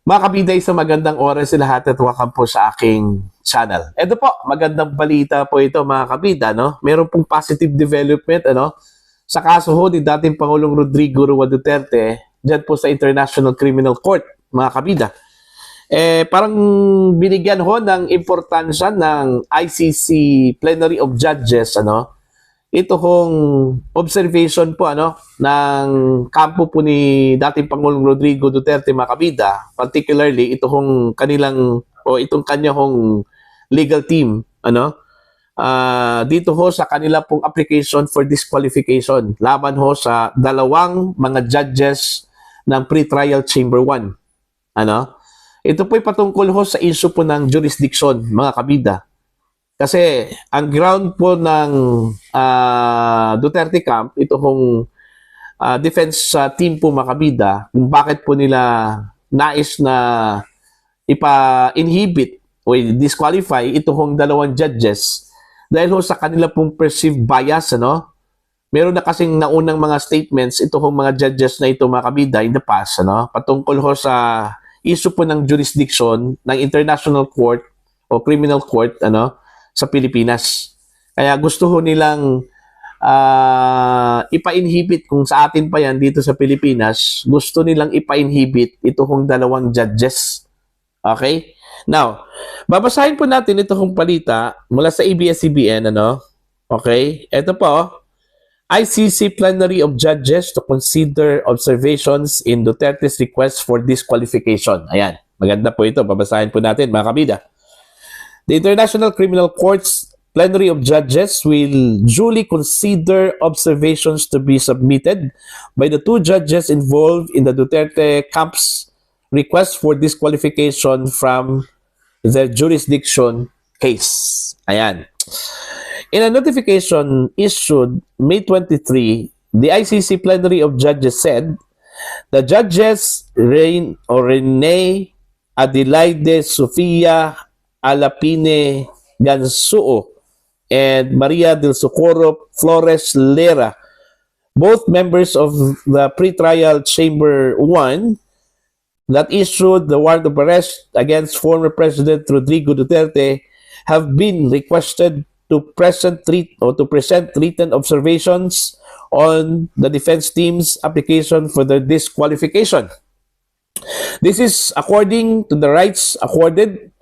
Mga kabida, isang magandang oras sa lahat at welcome po sa aking channel. Ito po, magandang balita po ito mga kabida, no? Meron pong positive development, ano? Sa kaso ho ni dating Pangulong Rodrigo Roa Duterte, dyan po sa International Criminal Court, mga kabida. Parang binigyan ho ng importansya ng ICC Plenary of Judges, ano? Ito hong observation po ng kampo po ni dating Pangulong Rodrigo Duterte Macabida, particularly ito hong kanilang o itong kanya hong legal team dito ho sa kanila pong application for disqualification laban ho sa dalawang mga judges ng pre-trial chamber 1. Ito po'y patungkol ho sa issue po ng jurisdiction, mga kabida. Kasi ang ground po ng Duterte Camp, ito hong defense team po makabida, kung bakit po nila nais na ipa-inhibit o disqualify ito hong dalawang judges dahil ho sa kanila pong perceived bias, Meron na kasing naunang mga statements ito hong mga judges na ito makabida in the past, patungkol ho sa issue po ng jurisdiction ng International Court o Criminal Court, sa Pilipinas. Kaya gusto ho nilang ipa-inhibit, kung sa atin pa yan dito sa Pilipinas, gusto nilang ipa-inhibit ito hong dalawang judges. Okay? Now, babasahin po natin ito hong palita mula sa ABS-CBN, Okay? Ito po, ICC Plenary of Judges to consider observations in Duterte's request for disqualification. Ayan, maganda po ito. Babasahin po natin, mga kabida. The International Criminal Court's plenary of judges will duly consider observations to be submitted by the two judges involved in the Duterte camp's request for disqualification from their jurisdiction case. Ayan. In a notification issued May 23, the ICC plenary of judges said the judges Rene Adelaide Sofia Alapine Gansuo and Maria del Socorro Flores Lera, both members of the pretrial chamber 1 that issued the warrant of arrest against former President Rodrigo Duterte, have been requested to present written observations on the defense team's application for their disqualification. This is according to the rights accorded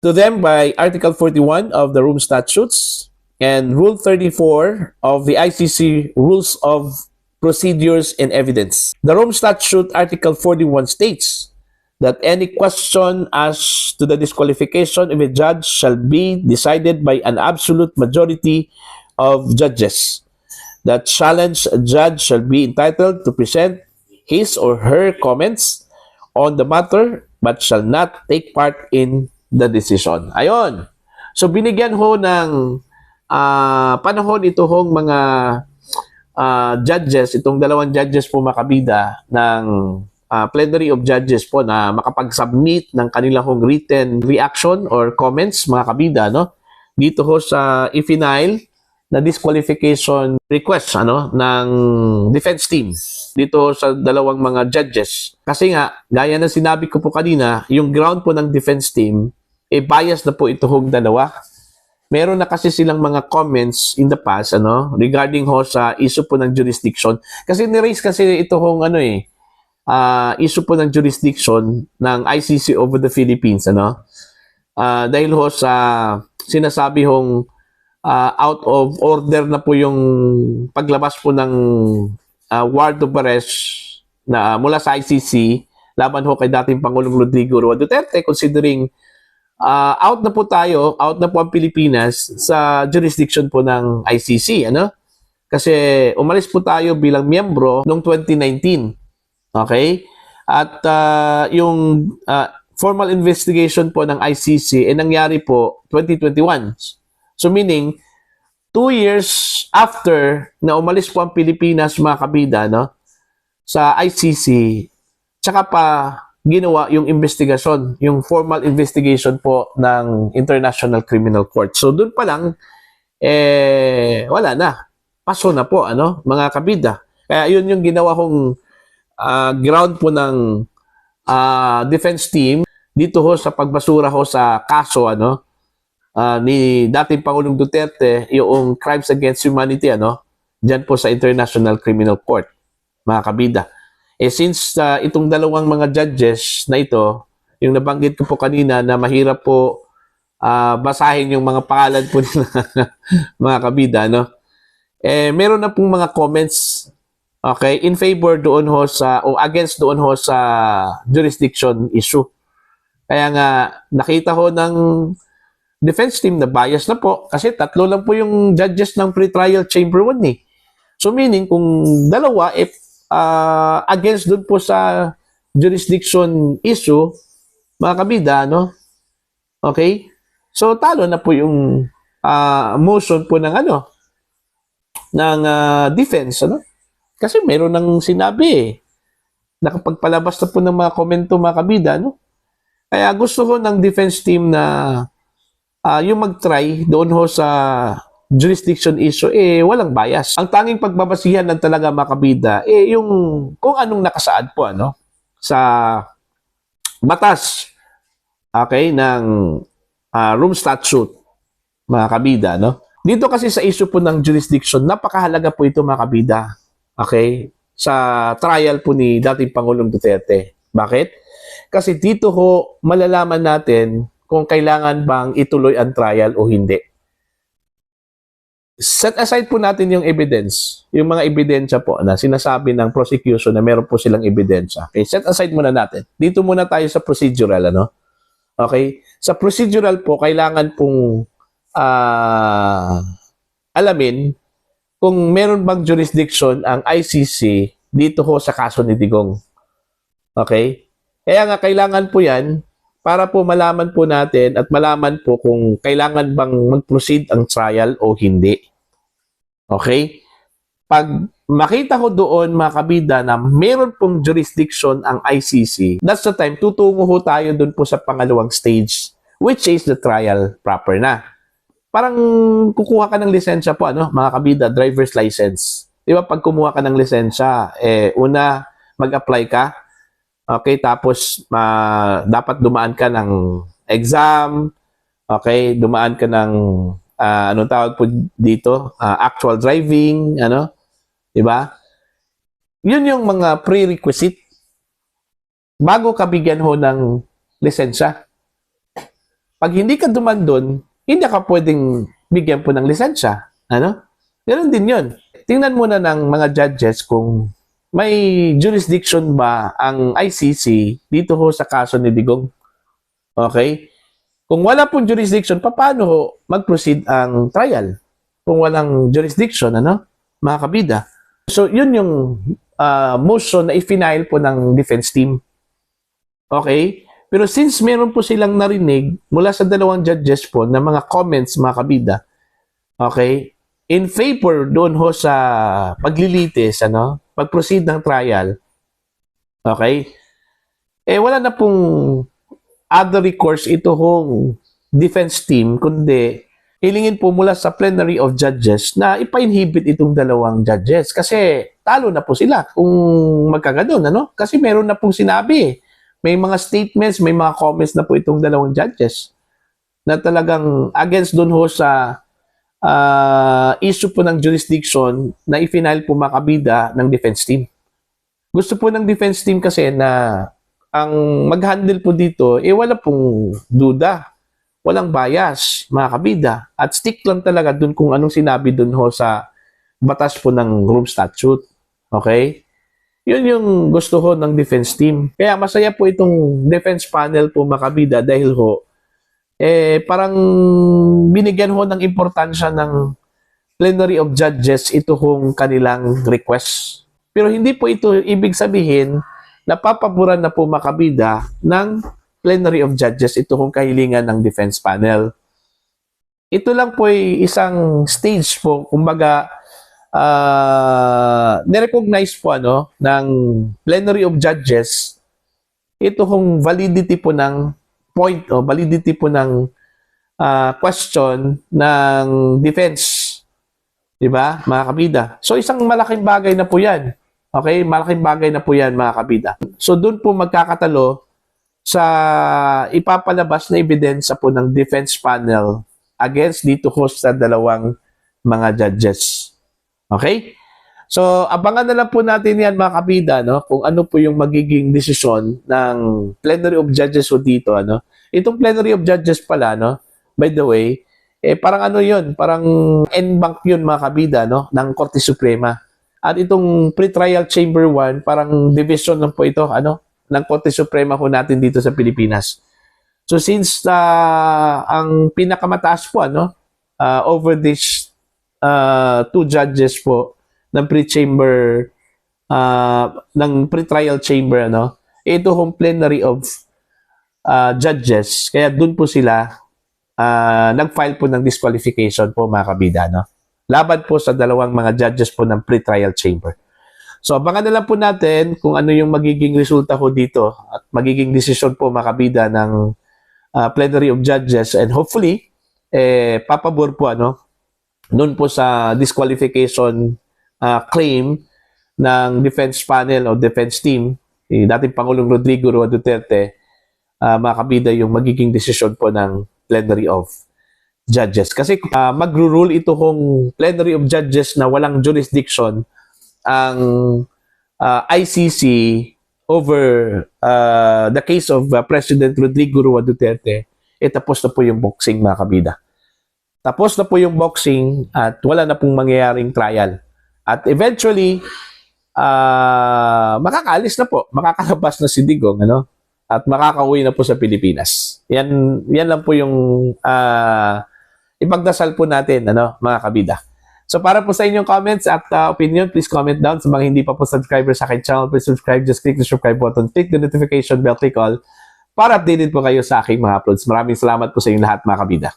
to them by Article 41 of the Rome Statutes and Rule 34 of the ICC Rules of Procedures and Evidence. The Rome Statute Article 41 states that any question as to the disqualification of a judge shall be decided by an absolute majority of judges. The challenged judge shall be entitled to present his or her comments on the matter but shall not take part in the decision. Ayon. So binigyan ho ng panahon ito hong mga judges, itong dalawang judges po makabida ng plenary of judges po na makapag-submit ng kanilang written reaction or comments, mga kabida, dito ho sa i-final na disqualification request ng defense team dito sa dalawang mga judges. Kasi nga, gaya ng sinabi ko po kanina, yung ground po ng defense team bias na po ito hong dalawa. Meron na kasi silang mga comments in the past regarding ho sa issue po ng jurisdiction. Kasi ni-raise kasi ito hong issue po ng jurisdiction ng ICC over the Philippines dahil ho sa sinasabi hong out of order na po yung paglabas po ng warrant of arrest na mula sa ICC laban ho kay dating Pangulong Rodrigo Roa Duterte, considering out na po ang Pilipinas sa jurisdiction po ng ICC, Kasi umalis po tayo bilang miyembro noong 2019. Okay? At yung formal investigation po ng ICC nangyari po 2021. So meaning 2 years after na umalis po ang Pilipinas, mga kabida, sa ICC, tsaka pa ginawa yung investigation, yung formal investigation po ng International Criminal Court. So doon pa lang wala na. Paso na po mga kabida. Kaya yun yung ginawa kong ground po ng defense team dito ho sa pagbasura ho sa kaso ni dating Pangulong Duterte, yung crimes against humanity diyan po sa International Criminal Court, mga kabida. Since itong dalawang mga judges na ito, yung nabanggit ko po kanina na mahirap po basahin yung mga pangalan po nila, mga kabida, meron na pong mga comments, okay, in favor doon ho sa, o against doon ho sa jurisdiction issue. Kaya nga, nakita ho ng defense team na bias na po kasi 3 lang po yung judges ng pretrial chamber 1 eh. So meaning, kung dalawa, against doon po sa jurisdiction issue, mga kabida, okay? So talo na po yung motion po ng defense, Kasi meron nang sinabi nakapagpalabas na po ng mga komento, mga kabida, Kaya gusto ko ng defense team na yung mag-try doon ho sa jurisdiction issue, walang bias. Ang tanging pagbabasihan lang talaga, mga kabida, yung kung anong nakasaad po, sa batas, okay, ng room statute, mga kabida, Dito kasi sa issue po ng jurisdiction, napakahalaga po ito, mga kabida, okay, sa trial po ni dating Pangulong Duterte. Bakit? Kasi dito ho malalaman natin kung kailangan bang ituloy ang trial o hindi. Set aside po natin yung evidence, yung mga ebidensya po na sinasabi ng prosecution na meron po silang ebidensya. Okay, set aside muna natin. Dito muna tayo sa procedural, Okay? Sa procedural po, kailangan pong alamin kung meron bang jurisdiction ang ICC dito ho sa kaso ni Digong. Okay? Kaya nga kailangan po yan para po malaman po natin at malaman po kung kailangan bang mag-proceed ang trial o hindi. Okay? Pag makita ko doon, mga kabida, na meron pong jurisdiction ang ICC, that's the time tutungo ho tayo doon po sa pangalawang stage, which is the trial proper na. Parang kukuha ka ng lisensya po, mga kabida, driver's license. Di ba, pag kumuha ka ng lisensya, una, mag-apply ka. Okay, tapos dapat dumaan ka ng exam. Okay, dumaan ka ng anong tawag po dito? Actual driving, di ba? Yun yung mga prerequisite bago ka bigyan ho ng lisensya. Pag hindi ka dumaan doon, hindi ka pwedeng bigyan po ng lisensya. Ganun din yun. Tingnan muna ng mga judges kung may jurisdiction ba ang ICC dito ho sa kaso ni Digong. Okay? Kung wala pong jurisdiction, paano ho mag-proceed ang trial? Kung walang jurisdiction, mga kabida. So, yun yung motion na i-final po ng defense team. Okay? Pero since meron po silang narinig mula sa dalawang judges po na mga comments, mga kabida, okay, in favor doon ho sa paglilitis, pag-proceed ng trial, okay, wala na pong other recourse ito hong defense team, kundi hilingin po mula sa plenary of judges na ipa-inhibit itong dalawang judges kasi talo na po sila kung magkaganon, kasi meron na pong sinabi, may mga statements, may mga comments na po itong dalawang judges na talagang against doon ho sa issue po ng jurisdiction na i-final po, mga kabida, ng defense team. Gusto po ng defense team kasi na ang mag-handle po dito, wala pong duda, walang bias, mga kabida, at stick lang talaga dun kung anong sinabi dun ho sa batas po ng room statute. Okay? Yun yung gusto ho ng defense team. Kaya masaya po itong defense panel po, mga kabida, dahil ho, parang binigyan ho ng importansya ng plenary of judges ito hong kanilang request. Pero hindi po ito ibig sabihin na papaboran na po, mga kabida, ng plenary of judges ito hong kahilingan ng defense panel. Ito lang po ay isang stage po, kumbaga, nirecognize po ng plenary of judges ito hong validity po ng point o validity po ng question ng defense. Diba, mga kabida? So, isang malaking bagay na po yan. Okay, malaking bagay na po yan mga kabida. So doon po magkakatalo sa ipapalabas na ebidensya po ng defense panel against dito ko sa dalawang mga judges. Okay? So abangan na lang po natin yan mga kabida, no? Kung ano po yung magiging desisyon ng plenary of judges o dito. Ano? Itong plenary of judges pala, no? By the way, parang ano yun, parang en banc yun mga kabida, no? Ng Korte Suprema. At itong pretrial chamber 1, parang division lang po ito, ano, ng Korte Suprema po natin dito sa Pilipinas. So since ang pinakamataas po, ano, over these two judges po ng pre-chamber, ng pretrial chamber, ano, ito hong plenary of judges. Kaya dun po sila nag-file po ng disqualification po mga kabida, no? Laban po sa dalawang mga judges po ng pre-trial chamber. So, abangan na lang po natin kung ano yung magiging resulta ko dito at magiging desisyon po makabida ng plenary of judges and hopefully, papabor po ano, noon po sa disqualification claim ng defense panel o defense team, dating Pangulong Rodrigo Roa Duterte, makabida yung magiging desisyon po ng plenary of judges. Kasi magro-rule ito kung plenary of judges na walang jurisdiction ang ICC over the case of President Rodrigo Roa Duterte, tapos na po yung boxing mga kabida. Tapos na po yung boxing at wala na pong mangyayaring trial. At eventually, makakaalis na po, makakalabas na si Digong, ano? At makakauwi na po sa Pilipinas. Yan lang po yung ipagdasal po natin, ano, mga kabida. So para po sa inyong comments at opinion, please comment down. Sa mga hindi pa po subscriber sa aking channel, please subscribe. Just click the subscribe button, click the notification bell, click all para updated po kayo sa aking mga uploads. Maraming salamat po sa inyong lahat mga kabida.